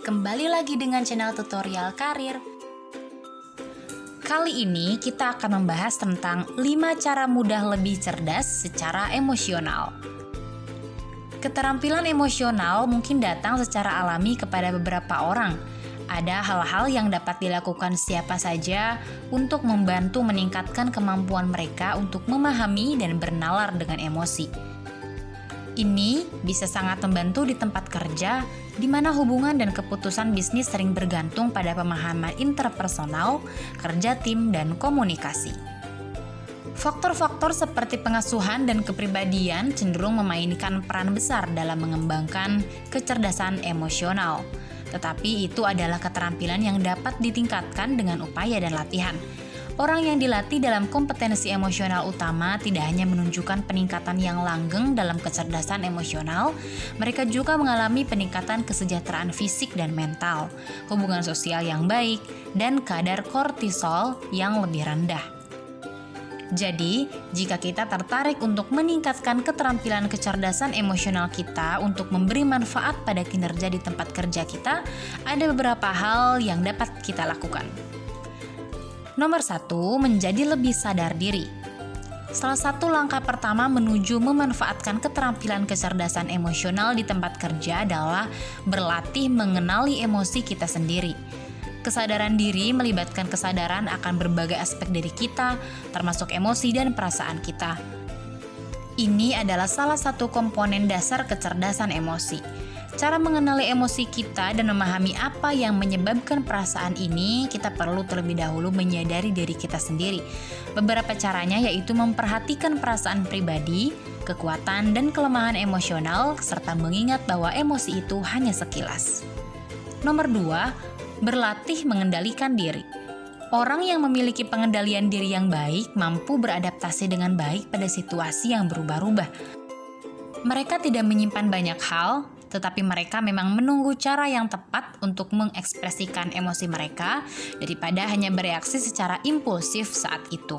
kembali lagi dengan channel tutorial karir. Kali ini kita akan membahas tentang 5 cara mudah lebih cerdas secara emosional. Keterampilan emosional mungkin datang secara alami kepada beberapa orang. Ada hal-hal yang dapat dilakukan siapa saja untuk membantu meningkatkan kemampuan mereka untuk memahami dan bernalar dengan emosi. Ini bisa sangat membantu di tempat kerja, di mana hubungan dan keputusan bisnis sering bergantung pada pemahaman interpersonal, kerja tim, dan komunikasi. Faktor-faktor seperti pengasuhan dan kepribadian cenderung memainkan peran besar dalam mengembangkan kecerdasan emosional. Tetapi itu adalah keterampilan yang dapat ditingkatkan dengan upaya dan latihan. Orang yang dilatih dalam kompetensi emosional utama tidak hanya menunjukkan peningkatan yang langgeng dalam kecerdasan emosional, mereka juga mengalami peningkatan kesejahteraan fisik dan mental, hubungan sosial yang baik, dan kadar kortisol yang lebih rendah. Jadi, jika kita tertarik untuk meningkatkan keterampilan kecerdasan emosional kita untuk memberi manfaat pada kinerja di tempat kerja kita, ada beberapa hal yang dapat kita lakukan. Nomor 1, menjadi lebih sadar diri. Salah satu langkah pertama menuju memanfaatkan keterampilan kecerdasan emosional di tempat kerja adalah berlatih mengenali emosi kita sendiri. Kesadaran diri melibatkan kesadaran akan berbagai aspek diri kita, termasuk emosi dan perasaan kita. Ini adalah salah satu komponen dasar kecerdasan emosi. Cara mengenali emosi kita dan memahami apa yang menyebabkan perasaan ini, kita perlu terlebih dahulu menyadari diri kita sendiri. Beberapa caranya yaitu memperhatikan perasaan pribadi, kekuatan dan kelemahan emosional, serta mengingat bahwa emosi itu hanya sekilas. Nomor 2, berlatih mengendalikan diri. Orang yang memiliki pengendalian diri yang baik mampu beradaptasi dengan baik pada situasi yang berubah-ubah. Mereka tidak menyimpan banyak hal, tetapi mereka memang menunggu cara yang tepat untuk mengekspresikan emosi mereka daripada hanya bereaksi secara impulsif saat itu.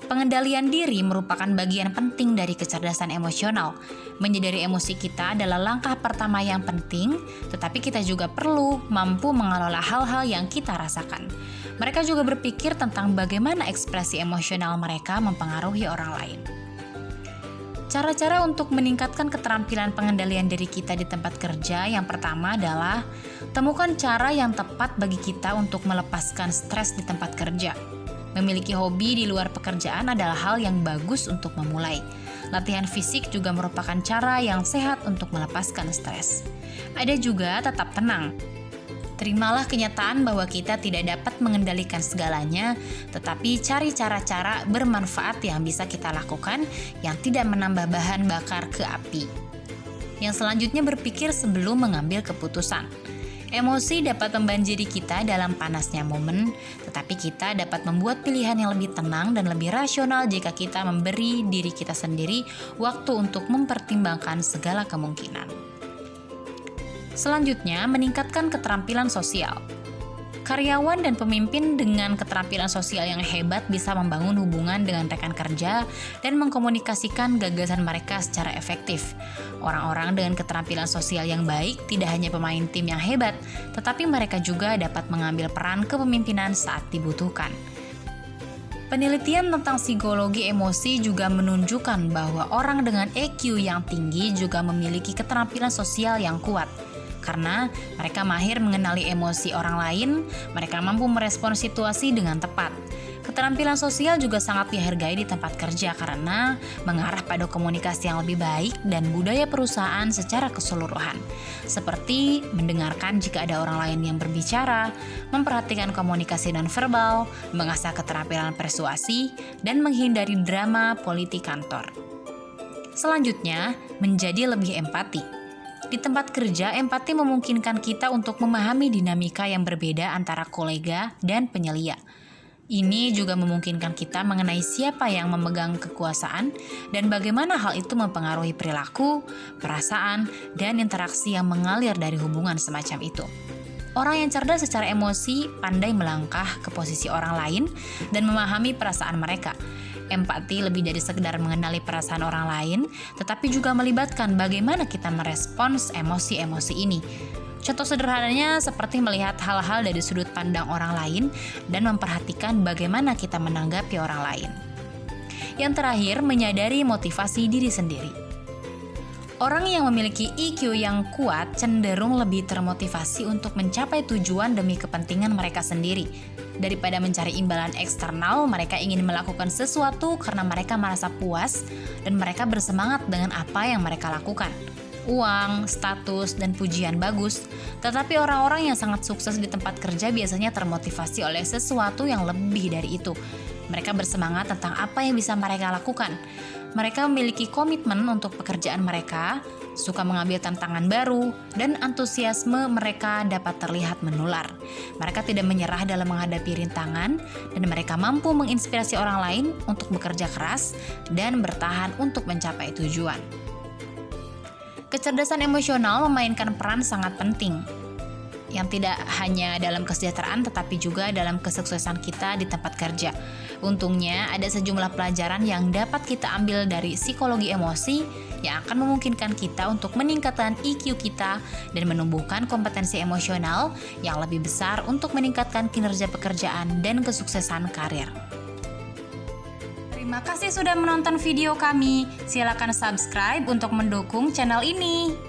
Pengendalian diri merupakan bagian penting dari kecerdasan emosional. Menyadari emosi kita adalah langkah pertama yang penting, tetapi kita juga perlu mampu mengelola hal-hal yang kita rasakan. Mereka juga berpikir tentang bagaimana ekspresi emosional mereka mempengaruhi orang lain. Cara-cara untuk meningkatkan keterampilan pengendalian diri kita di tempat kerja yang pertama adalah temukan cara yang tepat bagi kita untuk melepaskan stres di tempat kerja. Memiliki hobi di luar pekerjaan adalah hal yang bagus untuk memulai. Latihan fisik juga merupakan cara yang sehat untuk melepaskan stres. Ada juga tetap tenang. Terimalah kenyataan bahwa kita tidak dapat mengendalikan segalanya, tetapi cari cara-cara bermanfaat yang bisa kita lakukan yang tidak menambah bahan bakar ke api. Yang selanjutnya berpikir sebelum mengambil keputusan. Emosi dapat membanjiri kita dalam panasnya momen, tetapi kita dapat membuat pilihan yang lebih tenang dan lebih rasional jika kita memberi diri kita sendiri waktu untuk mempertimbangkan segala kemungkinan. Selanjutnya, meningkatkan keterampilan sosial. Karyawan dan pemimpin dengan keterampilan sosial yang hebat bisa membangun hubungan dengan rekan kerja dan mengkomunikasikan gagasan mereka secara efektif. Orang-orang dengan keterampilan sosial yang baik tidak hanya pemain tim yang hebat, tetapi mereka juga dapat mengambil peran kepemimpinan saat dibutuhkan. Penelitian tentang psikologi emosi juga menunjukkan bahwa orang dengan EQ yang tinggi juga memiliki keterampilan sosial yang kuat. Karena mereka mahir mengenali emosi orang lain, mereka mampu merespon situasi dengan tepat. Keterampilan sosial juga sangat dihargai di tempat kerja karena mengarah pada komunikasi yang lebih baik dan budaya perusahaan secara keseluruhan. Seperti mendengarkan jika ada orang lain yang berbicara, memperhatikan komunikasi nonverbal, mengasah keterampilan persuasi, dan menghindari drama politik kantor. Selanjutnya, menjadi lebih empati. Di tempat kerja, empati memungkinkan kita untuk memahami dinamika yang berbeda antara kolega dan penyelia. Ini juga memungkinkan kita mengenai siapa yang memegang kekuasaan dan bagaimana hal itu mempengaruhi perilaku, perasaan, dan interaksi yang mengalir dari hubungan semacam itu. Orang yang cerdas secara emosi pandai melangkah ke posisi orang lain dan memahami perasaan mereka. Empati lebih dari sekedar mengenali perasaan orang lain, tetapi juga melibatkan bagaimana kita merespons emosi-emosi ini. Contoh sederhananya seperti melihat hal-hal dari sudut pandang orang lain dan memperhatikan bagaimana kita menanggapi orang lain. Yang terakhir, menyadari motivasi diri sendiri. Orang yang memiliki IQ yang kuat cenderung lebih termotivasi untuk mencapai tujuan demi kepentingan mereka sendiri. Daripada mencari imbalan eksternal, mereka ingin melakukan sesuatu karena mereka merasa puas dan mereka bersemangat dengan apa yang mereka lakukan. Uang, status, dan pujian bagus, tetapi orang-orang yang sangat sukses di tempat kerja biasanya termotivasi oleh sesuatu yang lebih dari itu. Mereka bersemangat tentang apa yang bisa mereka lakukan. Mereka memiliki komitmen untuk pekerjaan mereka, suka mengambil tantangan baru, dan antusiasme mereka dapat terlihat menular. Mereka tidak menyerah dalam menghadapi rintangan, dan mereka mampu menginspirasi orang lain untuk bekerja keras dan bertahan untuk mencapai tujuan. Kecerdasan emosional memainkan peran sangat penting, yang tidak hanya dalam kesejahteraan tetapi juga dalam kesuksesan kita di tempat kerja. Untungnya ada sejumlah pelajaran yang dapat kita ambil dari psikologi emosi yang akan memungkinkan kita untuk meningkatkan IQ kita dan menumbuhkan kompetensi emosional yang lebih besar untuk meningkatkan kinerja pekerjaan dan kesuksesan karir. Terima kasih sudah menonton video kami. Silakan subscribe untuk mendukung channel ini.